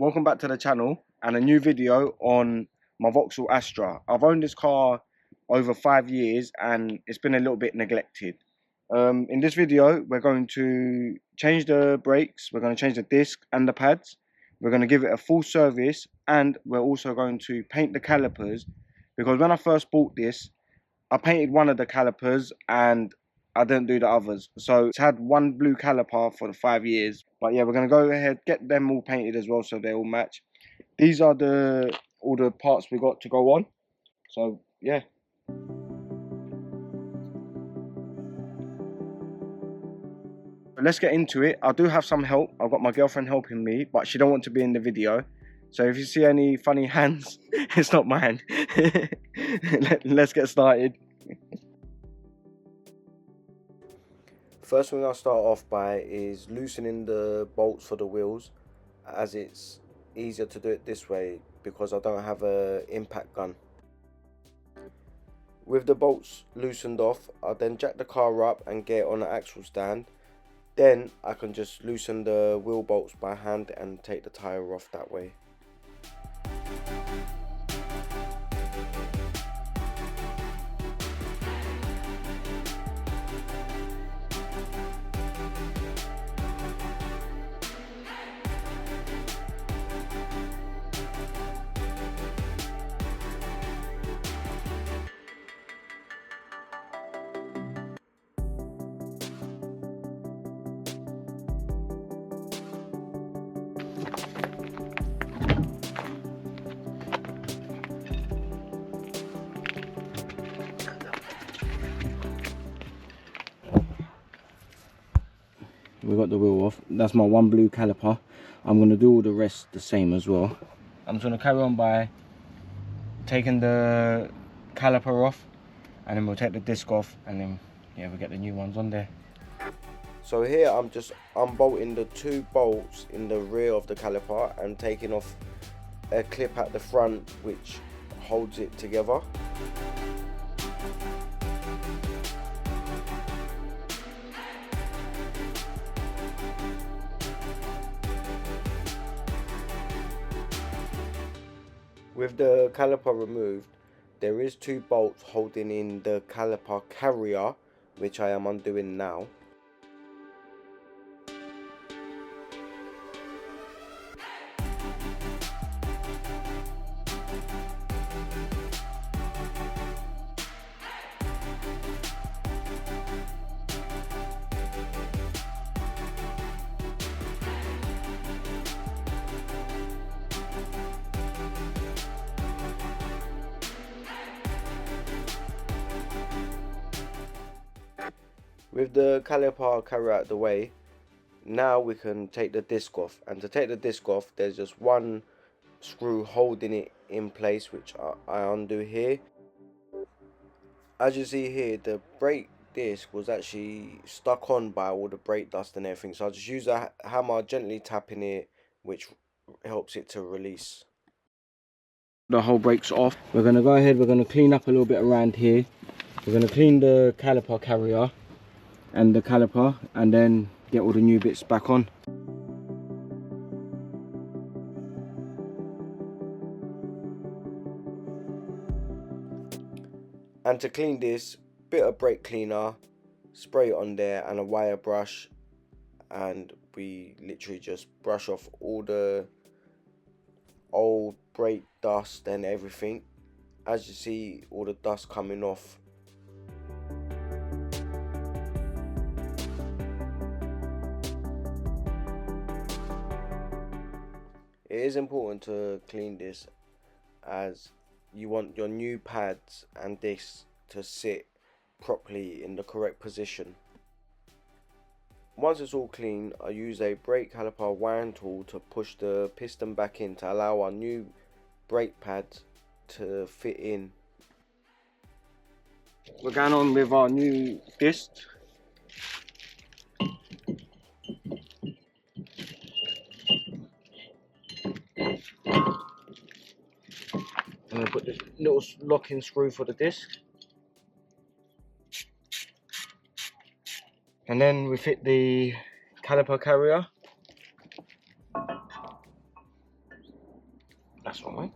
welcome back to the channel and a new video on my Vauxhall Astra. I've owned this car over 5 years and it's been a little bit neglected. In this video we're going to change the brakes, we're going to change the disc and the pads, we're going to give it a full service, and we're also going to paint the calipers, because when I first bought this I painted one of the calipers and I didn't do the others. So it's had one blue caliper for the 5 years. But yeah, we're going to go ahead, get them all painted as well so they all match. These are all the parts we got to go on. So yeah. But let's get into it. I do have some help. I've got my girlfriend helping me, but she don't want to be in the video. So if you see any funny hands, it's not mine. Let's get started. First thing I'll start off by is loosening the bolts for the wheels, as it's easier to do it this way because I don't have an impact gun. With the bolts loosened off, I'll then jack the car up and get it on an axle stand. Then I can just loosen the wheel bolts by hand and take the tyre off that way. We got the wheel off. That's my one blue caliper. I'm going to do all the rest the same as well. I'm just going to carry on by taking the caliper off, and then we'll take the disc off, and then yeah, we'll get the new ones on there. So here I'm just unbolting the 2 bolts in the rear of the caliper and taking off a clip at the front which holds it together. With the caliper removed, there is 2 bolts holding in the caliper carrier, which I am undoing now. With the caliper carrier out of the way, now we can take the disc off. And to take the disc off, there's just one screw holding it in place, which I undo here. As you see here, the brake disc was actually stuck on by all the brake dust and everything. So I just use a hammer, gently tapping it, which helps it to release. The whole brake's off. We're going to go ahead, we're going to clean up a little bit around here. We're going to clean the caliper carrier and the caliper, and then get all the new bits back on. And to clean this, bit of brake cleaner, spray it on there, and a wire brush, and we literally just brush off all the old brake dust and everything. As you see, all the dust coming off. It is important to clean this, as you want your new pads and discs to sit properly in the correct position. Once it's all clean, I use a brake caliper wiring tool to push the piston back in to allow our new brake pads to fit in. We're going on with our new disc. I'm going to put this little locking screw for the disc. And then we fit the caliper carrier. That's all right.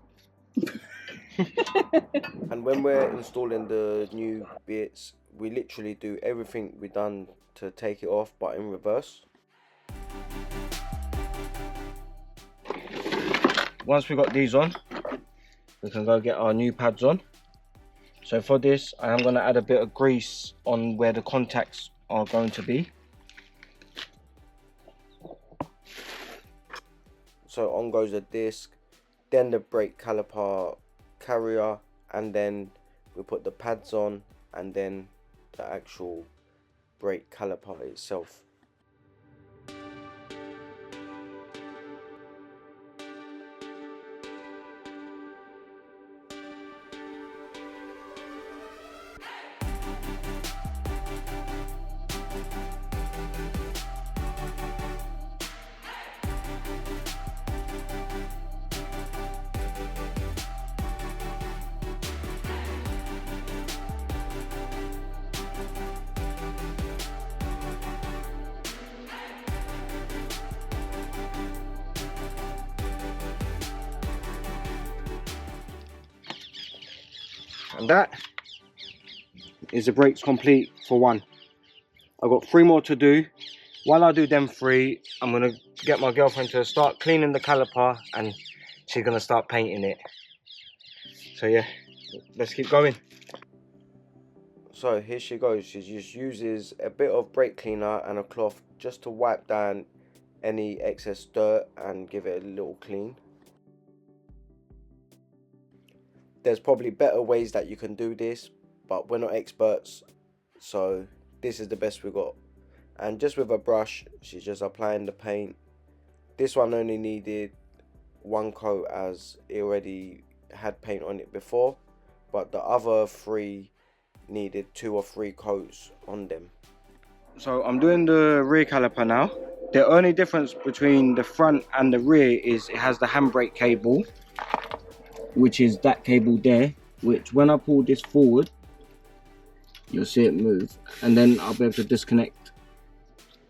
And when we're installing the new bits, we literally do everything we done to take it off, but in reverse. Once we got these on, we can go get our new pads on. So for this, I am going to add a bit of grease on where the contacts are going to be. So on goes the disc, then the brake caliper carrier, and then we put the pads on, and then the actual brake caliper itself. And that is the brakes complete for one. I've got 3 more to do. While I do them 3, I'm going to get my girlfriend to start cleaning the caliper and she's going to start painting it. So yeah, let's keep going. So here she goes. She just uses a bit of brake cleaner and a cloth just to wipe down any excess dirt and give it a little clean. There's probably better ways that you can do this, but we're not experts, so this is the best we got. And just with a brush, she's just applying the paint. This one only needed 1 coat as it already had paint on it before, but the other 3 needed 2 or 3 coats on them. So I'm doing the rear caliper now. The only difference between the front and the rear is it has the handbrake cable, which is that cable there, which when I pull this forward, you'll see it move, and then I'll be able to disconnect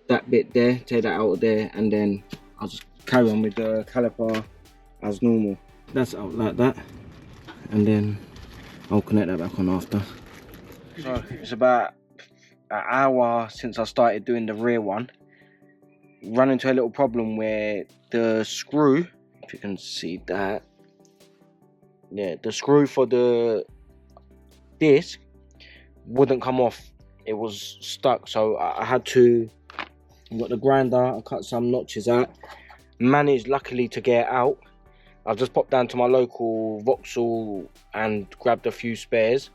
that bit there, take that out of there, and then I'll just carry on with the caliper as normal. That's out like that, and then I'll connect that back on after. So it's about an hour since I started doing the rear one. Run into a little problem where the screw, if you can see that, yeah, the screw for the disc wouldn't come off. It was stuck, so I had to, I got the grinder, I cut some notches out, managed luckily to get it out. I've just popped down to my local Vauxhall and grabbed a few spares.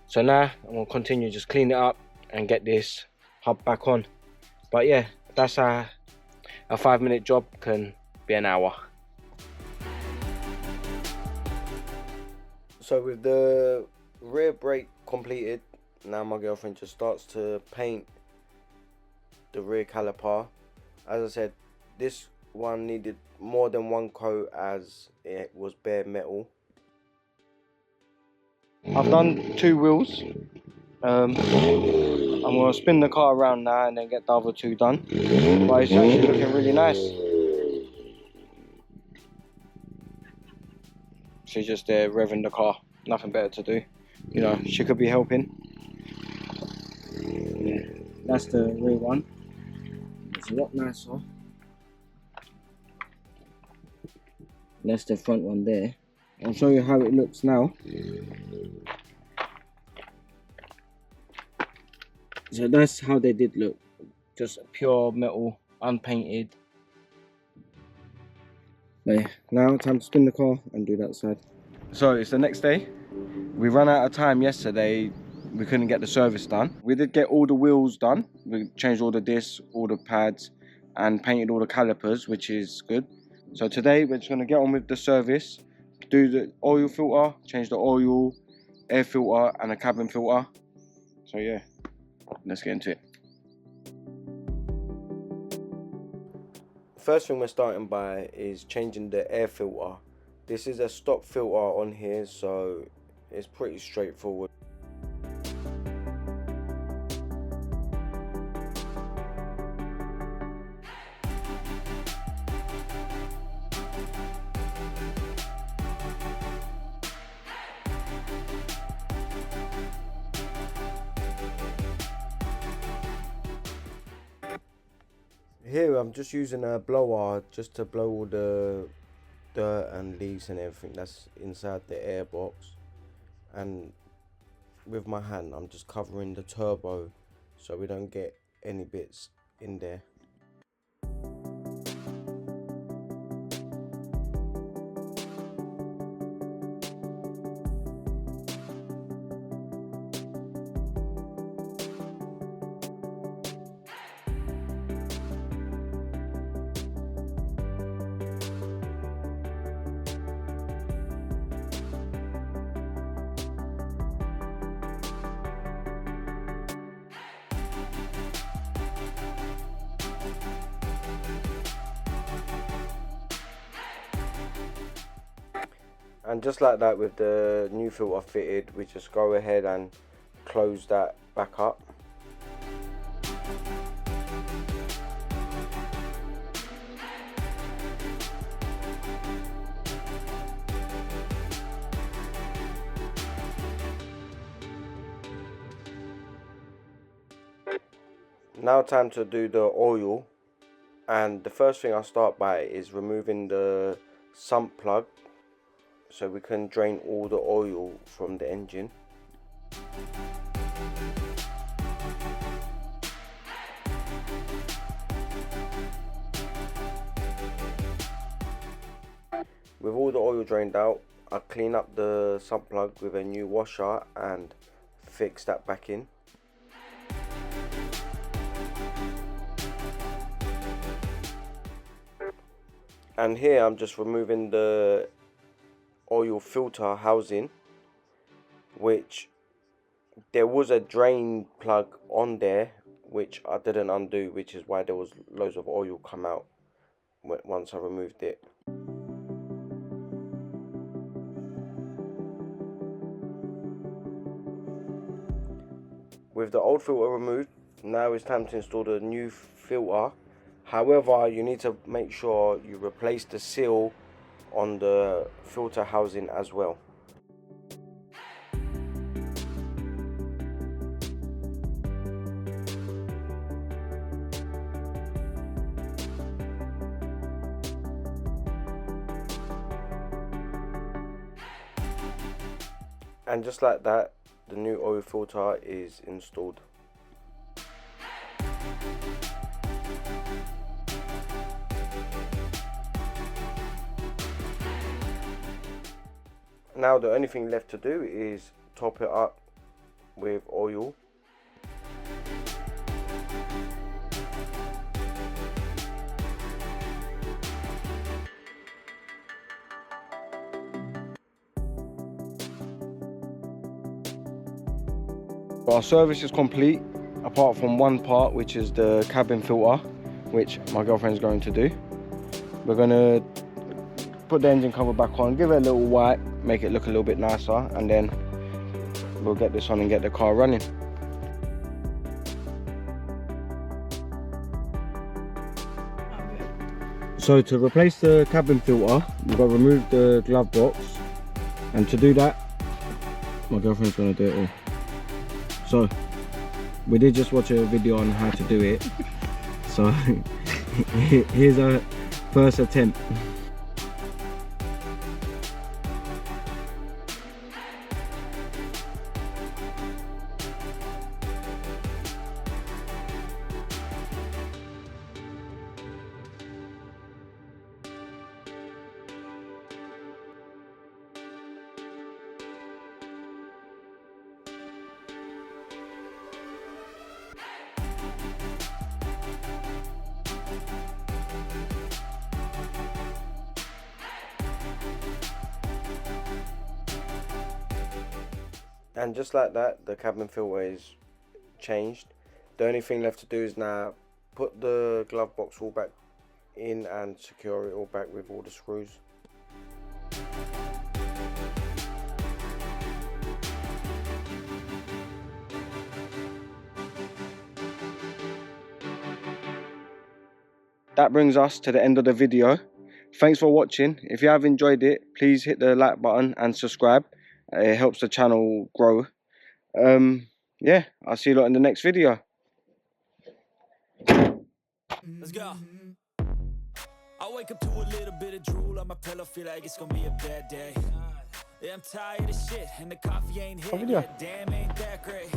So now I'm gonna continue, just clean it up and get this hub back on. But yeah, that's a 5-minute job can be an hour. So with the rear brake completed, now my girlfriend just starts to paint the rear caliper. As I said, this one needed more than 1 coat as it was bare metal. I've done 2 wheels. I'm going to spin the car around now and then get the other 2 done. But it's actually looking really nice. She's just there revving the car. Nothing better to do. You know, she could be helping. Yeah, that's the rear one. It's a lot nicer. That's the front one there. I'll show you how it looks now. So that's how they did look. Just pure metal, unpainted. But yeah, now time to spin the car and do that side. So it's the next day. We ran out of time yesterday. We couldn't get the service done. We did get all the wheels done. We changed all the discs, all the pads, and painted all the calipers, which is good. So today we're just gonna get on with the service, do the oil filter, change the oil, air filter, and a cabin filter. So yeah, let's get into it. First thing we're starting by is changing the air filter. This is a stock filter on here, so it's pretty straightforward. Here I'm just using a blower just to blow all the dirt and leaves and everything that's inside the air box, and with my hand I'm just covering the turbo so we don't get any bits in there. And just like that, with the new filter fitted, we just go ahead and close that back up. Now time to do the oil, and the first thing I start by is removing the sump plug so we can drain all the oil from the engine. With all the oil drained out, I clean up the sump plug with a new washer and fix that back in. And here I'm just removing the oil filter housing, which there was a drain plug on there which I didn't undo, which is why there was loads of oil come out once I removed it. With the old filter removed, now it's time to install the new filter. However, you need to make sure you replace the seal on the filter housing as well. And just like that, the new oil filter is installed. Now the only thing left to do is top it up with oil. Our service is complete, apart from one part, which is the cabin filter, which my girlfriend's going to do. We're going to put the engine cover back on, give it a little wipe, make it look a little bit nicer, and then we'll get this on and get the car running. So to replace the cabin filter, we've got to remove the glove box, and to do that, my girlfriend's going to do it all. So we did just watch a video on how to do it, so here's our first attempt. And just like that, the cabin filter is changed. The only thing left to do is now put the glove box all back in and secure it all back with all the screws. That brings us to the end of the video. Thanks for watching. If you have enjoyed it, please hit the like button and subscribe. It helps the channel grow. Yeah, I'll see you lot in the next video. Let's go. I wake up to a little bit of drool on my pillow, feel like it's gonna be a bad day. Yeah, I'm tired of shit, and the coffee ain't hit yet. Damn, ain't that great.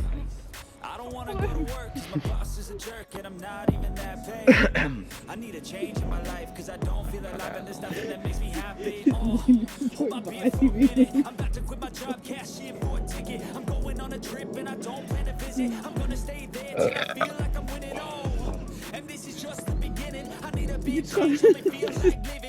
I don't wanna go to work, cause my boss is a jerk, and I'm not even that paid. I need a change in my life, cause I don't feel alive, and there's nothing that makes me happy. Oh, hold my beer for a minute. I'm about to quit my job, cash in for a ticket. I'm going on a trip, and I don't plan to visit. I'm gonna stay there till I feel like I'm winning. Oh, and this is just the beginning. I need a big change, only feel like living.